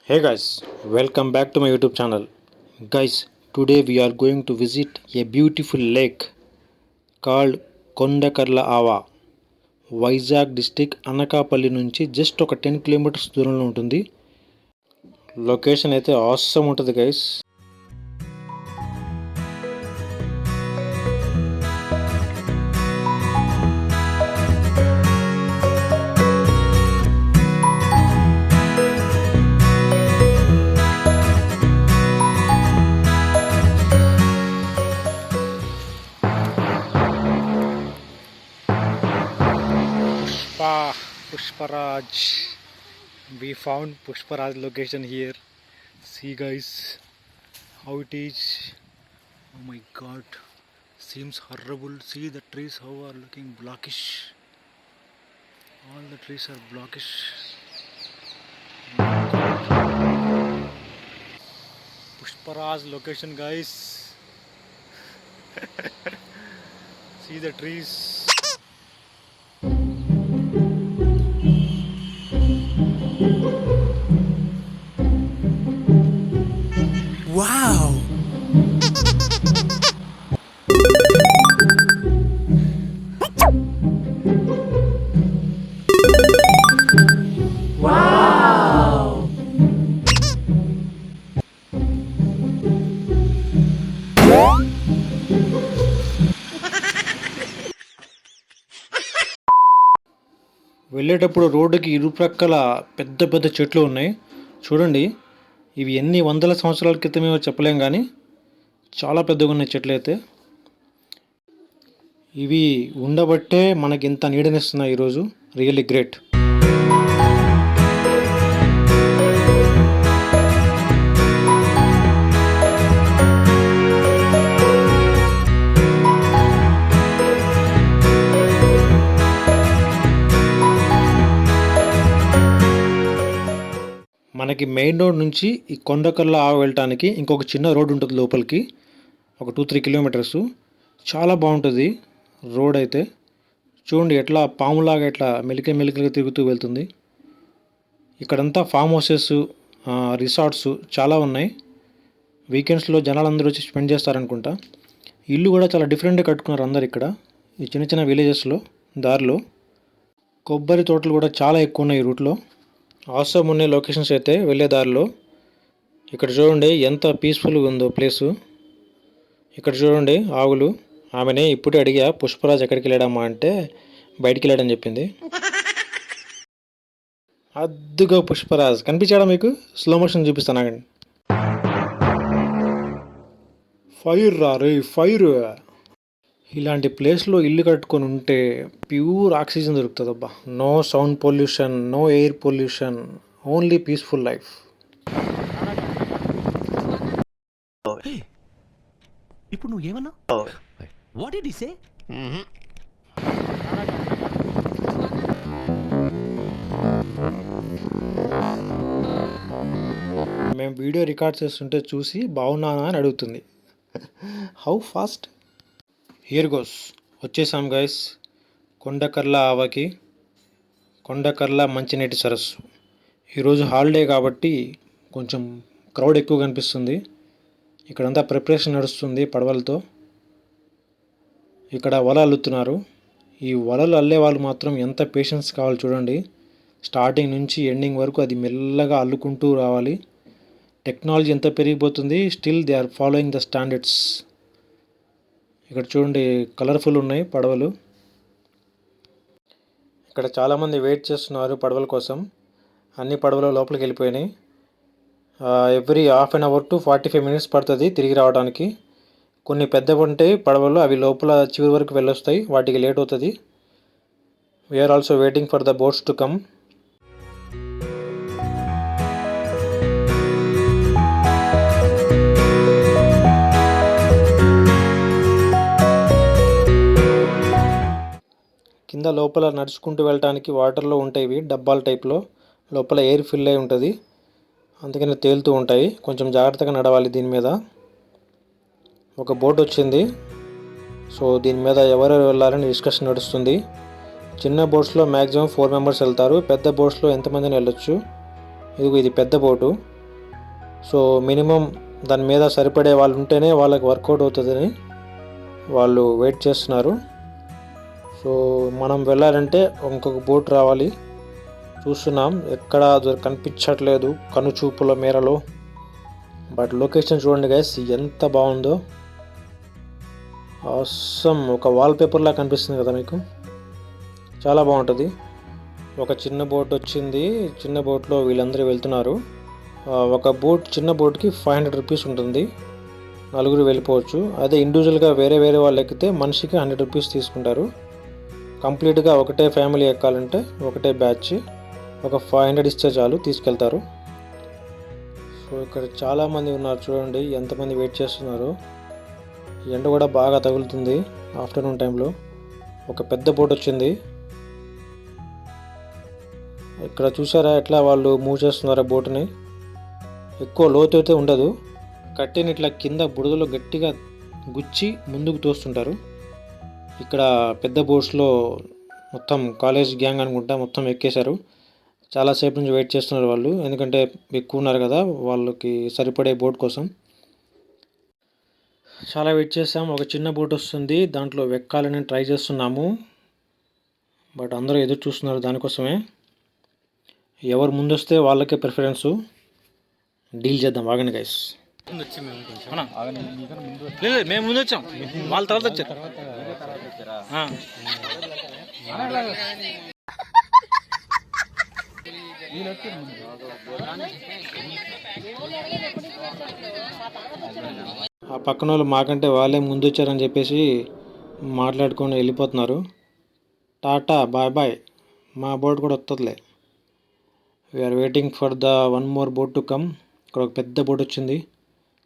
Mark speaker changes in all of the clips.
Speaker 1: Hey guys, welcome back to my YouTube channel. Guys, today we are going to visit a beautiful lake called Kondakarla Ava. Vizag district Anakapalli నుంచి just ఒక 10 kilometres దూరంలో ఉంటుంది. Location అయితే awesome ఉంటుంది guys. Pushparaj. We found Pushparaj location here. See guys how it is. Oh my god, seems horrible. See the trees how are looking blackish. All the trees are blackish. Pushparaj location guys. See the trees.
Speaker 2: Wow! Wow!
Speaker 1: వెళ్ళేటప్పుడు రోడ్డుకి ఇరుప్రక్కల పెద్ద పెద్ద చెట్లు ఉన్నాయి చూడండి. ఇవి ఎన్ని వందల సంవత్సరాల క్రితమేమో చెప్పలేం కానీ చాలా పెద్దగా ఉన్నాయి చెట్లు అయితే. ఇవి ఉండబట్టే మనకి ఇంత నీడనిస్తున్నాయి ఈరోజు. Really great. మనకి మెయిన్ రోడ్ నుంచి ఈ కొండకర్ల ఆవ వెళ్ళటానికి ఇంకొక చిన్న రోడ్ ఉంటుంది లోపలికి, ఒక 2-3 కిలోమీటర్స్. చాలా బాగుంటుంది రోడ్ అయితే. చూడండి ఎట్లా పాములాగా ఎట్లా మెలికలుగా తిరుగుతూ వెళ్తుంది. ఇక్కడంతా ఫామ్ హౌసెస్, రిసార్ట్స్ చాలా ఉన్నాయి. వీకెండ్స్లో జనాలు అందరూ వచ్చి స్పెండ్ చేస్తారనుకుంటా. ఇల్లు కూడా చాలా డిఫరెంట్గా కట్టుకున్నారు అందరు ఇక్కడ ఈ చిన్న చిన్న విలేజెస్లో. దారిలో కొబ్బరి తోటలు కూడా చాలా ఎక్కువ ఉన్నాయి ఈ రూట్లో. ఆసమ్ ఉన్న లొకేషన్స్ అయితే వెళ్ళే దారిలో. ఇక్కడ చూడండి ఎంత పీస్ఫుల్గా ఉందో ప్లేసు. ఇక్కడ చూడండి ఆవులు. ఆమెనే ఇప్పుడే అడిగా పుష్పరాజ్ ఎక్కడికి వెళ్ళాడమ్మా అంటే బయటికి వెళ్ళాడని చెప్పింది. అద్దుగా పుష్పరాజ్ కనిపించాడా మీకు? స్లో మోషన్ చూపిస్తాను ఆగండి. ఫైర్ రే ఫైర్. ఇలాంటి ప్లేస్లో ఇల్లు కట్టుకొని ఉంటే ప్యూర్ ఆక్సిజన్ దొరుకుతుంది అబ్బా. No sound pollution, no air pollution, only peaceful life.
Speaker 2: ఇప్పుడు నువ్వు ఏమన్నా? What did he say?
Speaker 1: మేము వీడియో రికార్డ్ చేస్తుంటే చూసి బాగున్నానా అని అడుగుతుంది. How fast. Here goes. వచ్చేసాం గైస్ కొండకర్ల ఆవకి. కొండకర్ల మంచినీటి సరస్సు. ఈరోజు హాలిడే కాబట్టి కొంచెం క్రౌడ్ ఎక్కువ కనిపిస్తుంది. ఇక్కడంతా ప్రిపరేషన్ నడుస్తుంది పడవలతో. ఇక్కడ వల అల్లుతున్నారు. ఈ వలలు అల్లే వాళ్ళు మాత్రం ఎంత పేషెన్స్ కావాలి చూడండి. స్టార్టింగ్ నుంచి ఎండింగ్ వరకు అది మెల్లగా అల్లుకుంటూ రావాలి. టెక్నాలజీ ఎంత పెరిగిపోతుంది, still they are following the standards. ఇక్కడ చూడండి కలర్ఫుల్ ఉన్నాయి పడవలు. ఇక్కడ చాలామంది వెయిట్ చేస్తున్నారు పడవల కోసం. అన్ని పడవలు లోపలికి వెళ్ళిపోయినాయి. Every half an hour to 45 minutes పడుతుంది తిరిగి రావడానికి. కొన్ని పెద్దవి ఉంటాయి పడవలు, అవి లోపల చివరి వరకు వెళ్ళొస్తాయి, వాటికి లేట్ అవుతుంది. We are also waiting for the boats to come. కింద లోపల నడుచుకుంటూ వెళ్ళటానికి వాటర్లో ఉంటాయి డబ్బాల టైప్లో. లోపల ఎయిర్ ఫిల్ అయి ఉంటుంది, అందుకని తేలుతూ ఉంటాయి. కొంచెం జాగ్రత్తగా నడవాలి దీని మీద. ఒక బోట్ వచ్చింది, సో దీని మీద ఎవరెవరు వెళ్ళాలని డిస్కషన్ నడుస్తుంది. చిన్న బోట్స్లో మ్యాక్సిమం 4 మెంబర్స్ వెళ్తారు. పెద్ద బోట్స్లో ఎంతమందిని వెళ్ళొచ్చు. ఇది పెద్ద బోటు. సో మినిమం దాని మీద సరిపడే వాళ్ళు ఉంటేనే వాళ్ళకి వర్కౌట్ అవుతుందని వాళ్ళు వెయిట్ చేస్తున్నారు. సో మనం వెళ్ళాలంటే ఇంకొక బోట్ రావాలి. చూస్తున్నాం, ఎక్కడ కనిపించట్లేదు కనుచూపుల మేరలో. బట్ లొకేషన్ చూడండి గైస్, ఎంత బాగుందో. అవసరం ఒక వాల్పేపర్లా కనిపిస్తుంది కదా మీకు, చాలా బాగుంటుంది. ఒక చిన్న బోట్ వచ్చింది, చిన్న బోట్లో వీళ్ళందరూ వెళ్తున్నారు. ఒక బోట్, చిన్న బోట్కి 500 రూపీస్ ఉంటుంది, నలుగురు వెళ్ళిపోవచ్చు. అదే ఇండివిజువల్గా వేరే వేరే వాళ్ళు ఎక్కితే మనిషికి 100 రూపీస్ తీసుకుంటారు. కంప్లీట్గా ఒకటే ఫ్యామిలీ ఎక్కాలంటే ఒకటే బ్యాచ్ ఒక 500 ఇస్తే చాలు, తీసుకెళ్తారు. సో ఇక్కడ చాలామంది ఉన్నారు, చూడండి ఎంతమంది వెయిట్ చేస్తున్నారు. ఎండ కూడా బాగా తగులుతుంది ఆఫ్టర్నూన్ టైంలో. ఒక పెద్ద బోట్ వచ్చింది. ఇక్కడ చూసారా ఎట్లా వాళ్ళు మూవ్ చేస్తున్నారో బోటుని. ఎక్కువ లోతు అయితే ఉండదు, కట్టెని ఇట్లా కింద బురదలో గట్టిగా గుచ్చి ముందుకు తోస్తుంటారు. ఇక్కడ పెద్ద బోట్స్లో మొత్తం కాలేజ్ గ్యాంగ్ అనుకుంటా మొత్తం ఎక్కేశారు. చాలాసేపు నుంచి వెయిట్ చేస్తున్నారు వాళ్ళు, ఎందుకంటే ఎక్కువ ఉన్నారు కదా వాళ్ళకి సరిపడే బోట్ కోసం. చాలా వెయిట్ చేసాం. ఒక చిన్న బోట్ వస్తుంది, దాంట్లో ఎక్కాలని ట్రై చేస్తున్నాము. బట్ అందరూ ఎదురు చూస్తున్నారు దానికోసమే. ఎవరు ముందు వస్తే వాళ్ళకే ప్రిఫరెన్సు. డీల్ చేద్దాం, ఆగండి గైస్. మేము ముందు వచ్చాం, వాళ్ళ తర్వాత వచ్చారు. ఆ పక్కన వాళ్ళు మాకంటే వాళ్ళే ముందు వచ్చారని చెప్పేసి మాట్లాడుకొని వెళ్ళిపోతున్నారు. టాటా బాయ్ బాయ్, మా బోట్ కూడా వస్తుందిలే. We are waiting for the one more boat to come. ఇక్కడ ఒక పెద్ద బోట్ వచ్చింది,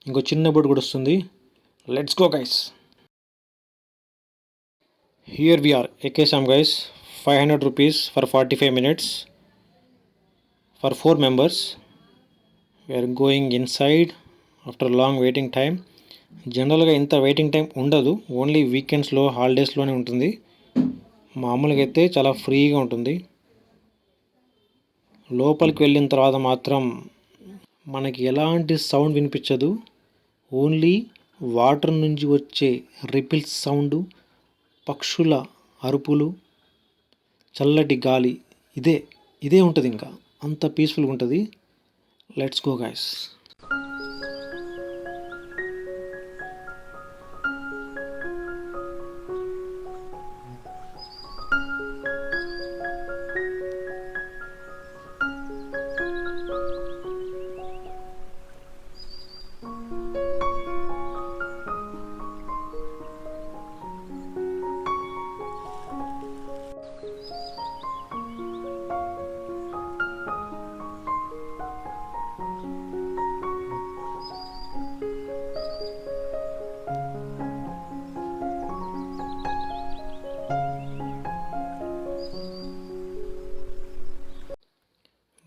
Speaker 1: ఇంకో చిన్న బోట్ కూడా వస్తుంది. Let's go guys. Here we are, ఎక్కేసాం guys. 500 rupees for 45 minutes for 4 members. We are going inside after long waiting time. జనరల్గా ఇంత వెయిటింగ్ టైం ఉండదు, ఓన్లీ వీకెండ్స్లో హాలిడేస్లోనే ఉంటుంది. మామూలుగా అయితే చాలా ఫ్రీగా ఉంటుంది. లోపలికి వెళ్ళిన తర్వాత మాత్రం మనకి ఎలాంటి సౌండ్ వినిపించదు, ఓన్లీ వాటర్ నుంచి వచ్చే రిపిల్స్ సౌండ్, పక్షుల అరుపులు, చల్లటి గాలి, ఇదే ఉంటుంది. ఇంకా అంత పీస్ఫుల్గా ఉంటుంది. Let's go guys.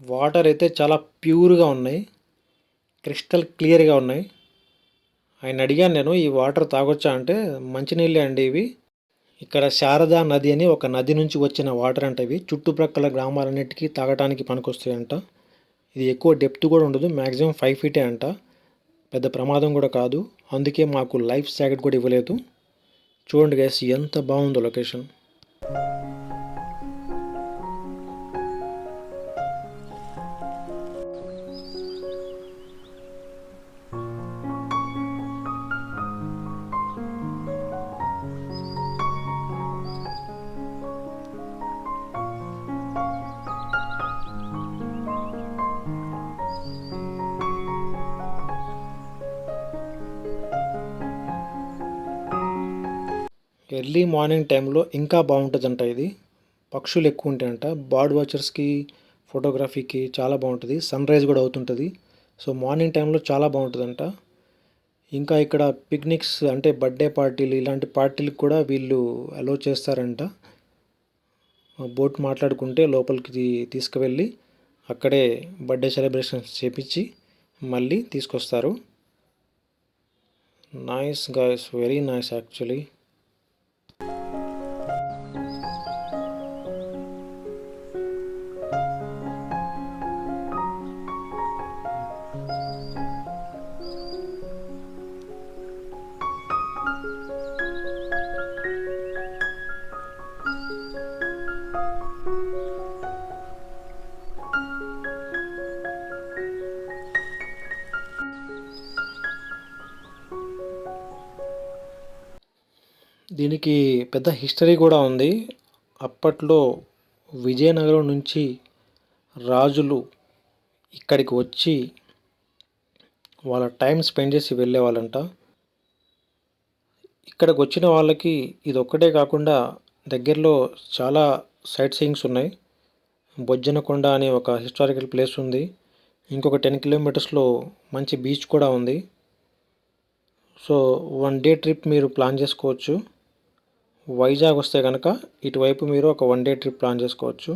Speaker 1: వాటర్ అయితే చాలా ప్యూర్గా ఉన్నాయి, క్రిస్టల్ క్లియర్గా ఉన్నాయి. ఆయన అడిగాను నేను, ఈ వాటర్ తాగొచ్చా అంటే, మంచినీళ్ళే అండి ఇవి. ఇక్కడ శారదా నది అని ఒక నది నుంచి వచ్చిన వాటర్ అంట ఇవి. చుట్టుప్రక్కల గ్రామాలన్నిటికీ తాగటానికి పనికొస్తాయంట. ఇది ఎక్కువ డెప్త్ కూడా ఉండదు, మ్యాక్సిమం 5 feet అంట. పెద్ద ప్రమాదం కూడా కాదు, అందుకే మాకు లైఫ్ జాకెట్ కూడా ఇవ్వలేదు. చూడండి గైస్ ఎంత బాగుందో లొకేషన్. ఎర్లీ మార్నింగ్ టైంలో ఇంకా బాగుంటుందంట ఇది. పక్షులు ఎక్కువ ఉంటాయంట, బర్డ్ వాచర్స్కి, ఫోటోగ్రఫీకి చాలా బాగుంటుంది. సన్ రైజ్ కూడా అవుతుంటుంది. సో మార్నింగ్ టైంలో చాలా బాగుంటుందంట. ఇంకా ఇక్కడ పిక్నిక్స్ అంటే బర్త్డే పార్టీలు, ఇలాంటి పార్టీలకు కూడా వీళ్ళు అలో చేస్తారంట. బోట్ మాట్లాడుకుంటే లోపలికి తీసుకువెళ్ళి అక్కడే బర్త్డే సెలబ్రేషన్స్ చేపించి మళ్ళీ తీసుకొస్తారు. Nice guys, very nice actually. దీనికి పెద్ద హిస్టరీ కూడా ఉంది. అప్పట్లో విజయనగరం నుంచి రాజులు ఇక్కడికి వచ్చి వాళ్ళ టైం స్పెండ్ చేసి వెళ్ళేవాళ్ళంట. ఇక్కడికి వచ్చిన వాళ్ళకి ఇది ఒక్కటే కాకుండా దగ్గరలో చాలా సైట్ సీయింగ్స్ ఉన్నాయి. బొజ్జనకొండ అనే ఒక హిస్టారికల్ ప్లేస్ ఉంది. ఇంకొక 10 కిలోమీటర్స్లో మంచి బీచ్ కూడా ఉంది. సో 1 డే ట్రిప్ మీరు ప్లాన్ చేసుకోవచ్చు. వైజాగ్ వస్తే కనుక ఇటువైపు మీరు ఒక 1 డే ట్రిప్ ప్లాన్ చేసుకోవచ్చు.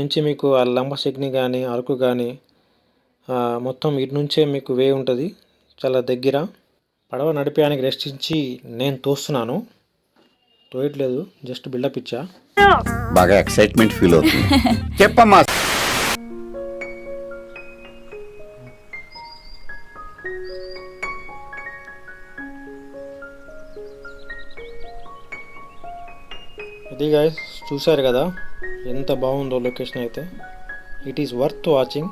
Speaker 1: నుంచి మీకు ఆ లంబసింగి కానీ అరకు కానీ మొత్తం ఇటు నుంచే మీకు వే ఉంటుంది, చాలా దగ్గర. పడవ నడిపేయడానికి రెస్ట్ ఇచ్చి నేను తోస్తున్నాను, తోయట్లేదు, జస్ట్ బిల్డప్ ఇచ్చా.
Speaker 3: బాగా ఎక్సైట్మెంట్ ఫీల్ అవుతుంది. చెప్పమ్మా.
Speaker 1: ఇది గైస్ చూశారు కదా ఎంత బాగుందో లొకేషన్ అయితే. It is worth watching.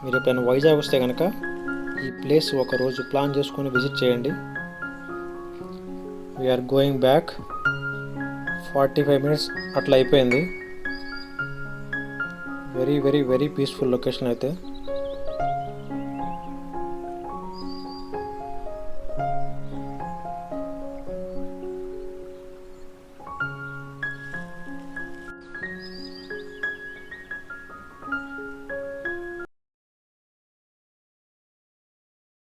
Speaker 1: మీరు ఎప్పుడైనా వైజాగ్ వస్తే కనుక ఈ ప్లేస్ ఒకరోజు ప్లాన్ చేసుకొని విజిట్ చేయండి. We are going back. 45 మినిట్స్ అట్లా అయిపోయింది. Very very very peaceful location అయితే.